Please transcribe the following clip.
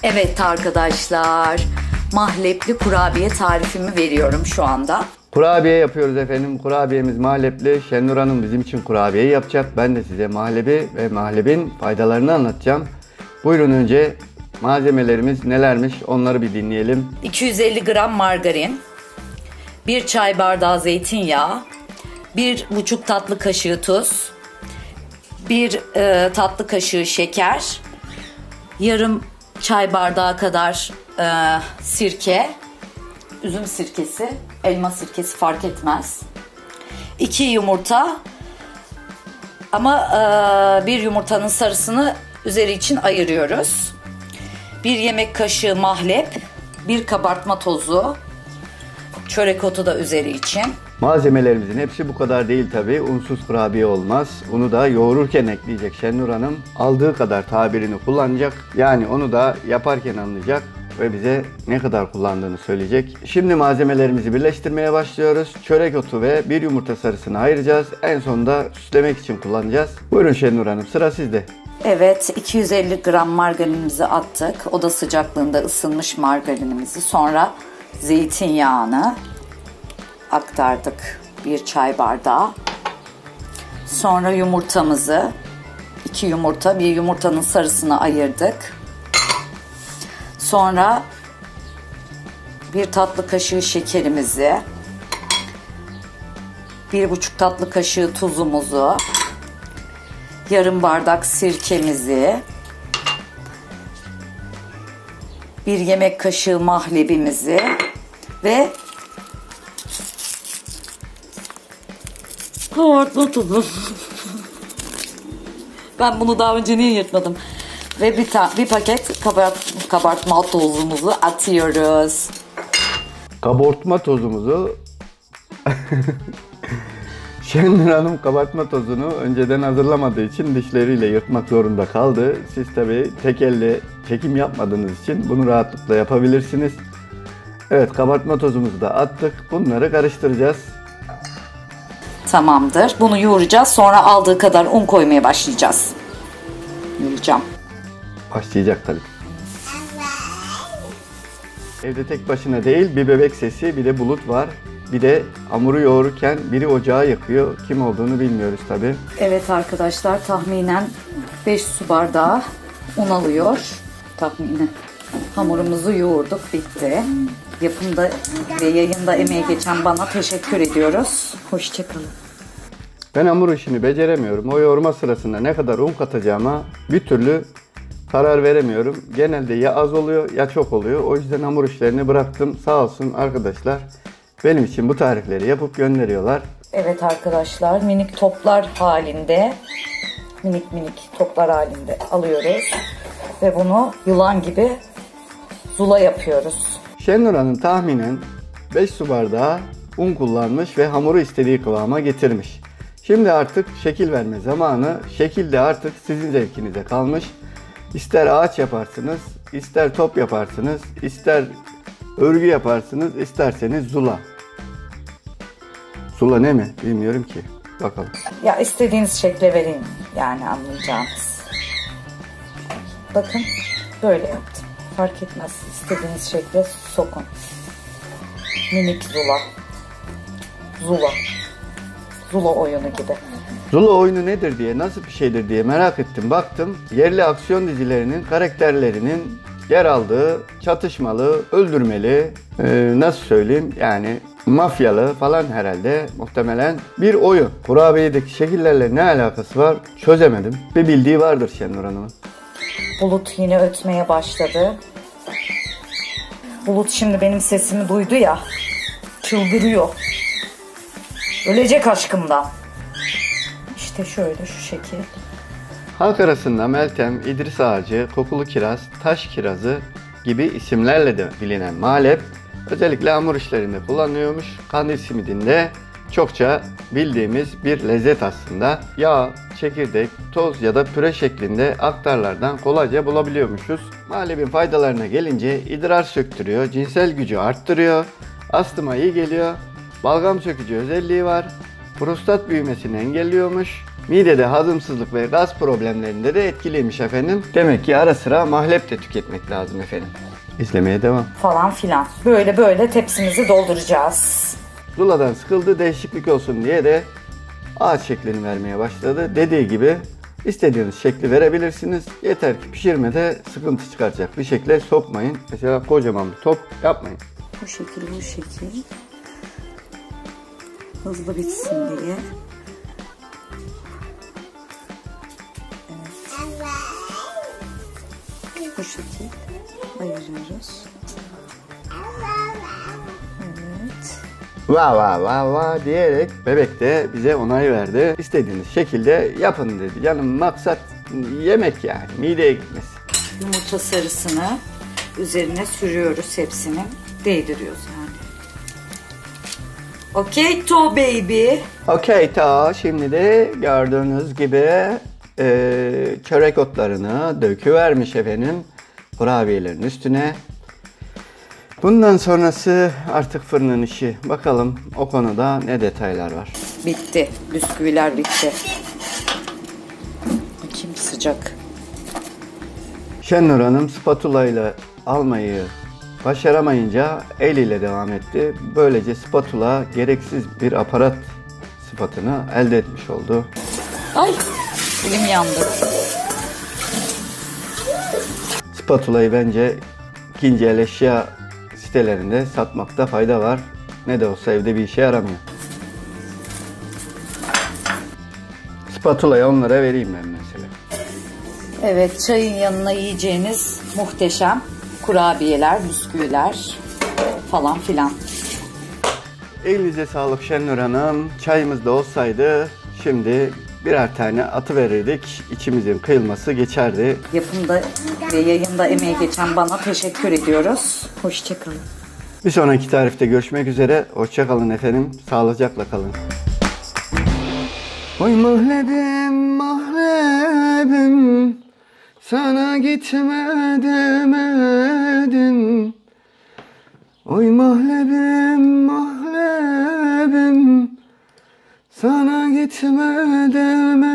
Evet arkadaşlar, mahlepli kurabiye tarifimi veriyorum şu anda. Kurabiye yapıyoruz efendim. Kurabiyemiz mahlepli. Şenur Hanım bizim için kurabiye yapacak. Ben de size mahlebi ve mahlebin faydalarını anlatacağım. Buyurun, önce malzemelerimiz nelermiş onları bir dinleyelim. 250 gram margarin, 1 çay bardağı zeytinyağı, 1,5 tatlı kaşığı tuz, 1 tatlı kaşığı şeker, yarım çay bardağı kadar sirke, üzüm sirkesi, elma sirkesi fark etmez. 2 yumurta ama bir yumurtanın sarısını üzeri için ayırıyoruz. 1 yemek kaşığı mahlep, 1 kabartma tozu, çörek otu da üzeri için. Malzemelerimizin hepsi bu kadar değil tabi. Unsuz kurabiye olmaz. Unu da yoğururken ekleyecek Şenur Hanım. Aldığı kadar tabirini kullanacak. Yani onu da yaparken anlayacak ve bize ne kadar kullandığını söyleyecek. Şimdi malzemelerimizi birleştirmeye başlıyoruz. Çörek otu ve bir yumurta sarısını ayıracağız. En sonunda süslemek için kullanacağız. Buyurun Şenur Hanım, sıra sizde. Evet, 250 gram margarinimizi attık. Oda sıcaklığında ısınmış margarinimizi. Sonra zeytinyağını aktardık, 1 çay bardağı. Sonra yumurtamızı, 2 yumurta, 1 yumurtanın sarısını ayırdık. Sonra 1 tatlı kaşığı şekerimizi, 1,5 tatlı kaşığı tuzumuzu, yarım bardak sirkemizi, 1 yemek kaşığı mahlebimizi ve kabartma tozu. Ben bunu daha önce niye yırtmadım? Ve bir paket kabartma tozumuzu atıyoruz. Kabartma tozumuzu Şenur Hanım kabartma tozunu önceden hazırlamadığı için dişleriyle yırtmak zorunda kaldı. Siz tabi tek elle çekim yapmadığınız için bunu rahatlıkla yapabilirsiniz. Evet, kabartma tozumuzu da attık. Bunları karıştıracağız. Tamamdır. Bunu yoğuracağız. Sonra aldığı kadar un koymaya başlayacağız. Yoğuracağım. Başlayacak tabii. Evde tek başına değil, bir bebek sesi, bir de Bulut var. Bir de hamuru yoğururken biri ocağı yakıyor. Kim olduğunu bilmiyoruz tabii. Evet arkadaşlar, tahminen 5 su bardağı un alıyor. Tahminen. Hamurumuzu yoğurduk, bitti. Yapımda ve yayında emeği geçen bana teşekkür ediyoruz. Hoşçakalın. Ben hamur işini beceremiyorum. O yoğurma sırasında ne kadar un katacağıma bir türlü karar veremiyorum. Genelde ya az oluyor ya çok oluyor. O yüzden hamur işlerini bıraktım. Sağ olsun arkadaşlar benim için bu tarifleri yapıp gönderiyorlar. Evet arkadaşlar, minik toplar halinde, minik toplar halinde alıyoruz. Ve bunu yılan gibi zula yapıyoruz. Şenur Hanım tahminen 5 su bardağı un kullanmış ve hamuru istediği kıvama getirmiş. Şimdi artık şekil verme zamanı. Şekil de artık sizin zevkinize kalmış. İster ağaç yaparsınız, ister top yaparsınız, ister örgü yaparsınız, isterseniz zula. Zula ne mi? Bilmiyorum ki. Bakalım. Ya istediğiniz şekle vereyim, yani anlayacağınız. Bakın böyle yaptım. Fark etmez. İstediğiniz şekle sokun. Minik zula. Zula oyunu gibi. Zula oyunu nedir diye, nasıl bir şeydir diye merak ettim. Baktım, yerli aksiyon dizilerinin karakterlerinin yer aldığı çatışmalı, öldürmeli, nasıl söyleyeyim yani mafyalı falan herhalde muhtemelen bir oyun. Kurabiyedeki şekillerle ne alakası var çözemedim. Bir bildiği vardır Şenur Hanım'ın. Bulut yine ötmeye başladı. Bulut şimdi benim sesimi duydu ya, çıldırıyor. Ölecek aşkımdan. İşte şöyle, şu şekil. Halk arasında Meltem, İdris ağacı, kokulu kiraz, taş kirazı gibi isimlerle de bilinen malep özellikle hamur işlerinde kullanılıyormuş. Kandil simidinde çokça bildiğimiz bir lezzet aslında. Yağ, çekirdek, toz ya da püre şeklinde aktarlardan kolayca bulabiliyormuşuz. Mahlebin faydalarına gelince idrar söktürüyor, cinsel gücü arttırıyor, astıma iyi geliyor, balgam sökücü özelliği var, prostat büyümesini engelliyormuş, Midede hazımsızlık ve gaz problemlerinde de etkiliymiş efendim. Demek ki ara sıra mahlep de tüketmek lazım efendim. İzlemeye devam. Falan filan. Böyle böyle tepsimizi dolduracağız. Zula'dan sıkıldı, değişiklik olsun diye de ağaç şeklini vermeye başladı. Dediği gibi istediğiniz şekli verebilirsiniz. Yeter ki pişirmede sıkıntı çıkaracak bir şekle sokmayın. Mesela kocaman bir top yapmayın. Bu şekil, bu şekil. Hızlı bitsin diye. Evet. Bu şekil ayırıyoruz. Evet. Va va va va diyerek bebek de bize onay verdi. İstediğiniz şekilde yapın dedi. Canım maksat yemek yani, mideye gitmesi. Yumurta sarısını üzerine sürüyoruz hepsini. Değdiriyoruz yani. Okay to baby. Okey ta şimdi de gördüğünüz gibi çörek otlarını döküvermiş efendim kurabiyelerin üstüne. Bundan sonrası artık fırının işi. Bakalım o konuda ne detaylar var. Bitti. Bisküviler bitti. Bakayım sıcak. Şenur Hanım spatula ile almayı başaramayınca el ile devam etti. Böylece spatula gereksiz bir aparat sıfatını elde etmiş oldu. Ay, elim yandı. Spatulayı bence ikinci el eşya sitelerinde satmakta fayda var. Ne de olsa evde bir işe yaramıyor. Spatulayı onlara vereyim ben mesela. Evet, çayın yanına yiyeceğiniz muhteşem kurabiyeler, bisküviler falan filan. Elinize sağlık Şenur Hanım. Çayımız da olsaydı şimdi birer tane atıverirdik. İçimizin kıyılması geçerdi. Yapımda ve yayında emeği geçen bana teşekkür ediyoruz. Hoşçakalın. Bir sonraki tarifte görüşmek üzere. Hoşça kalın efendim. Sağlıcakla kalın. Oy mahlebim mahlebim, sana gitme demedim. Oy mahlebim mahlebim, sana gitme demedim.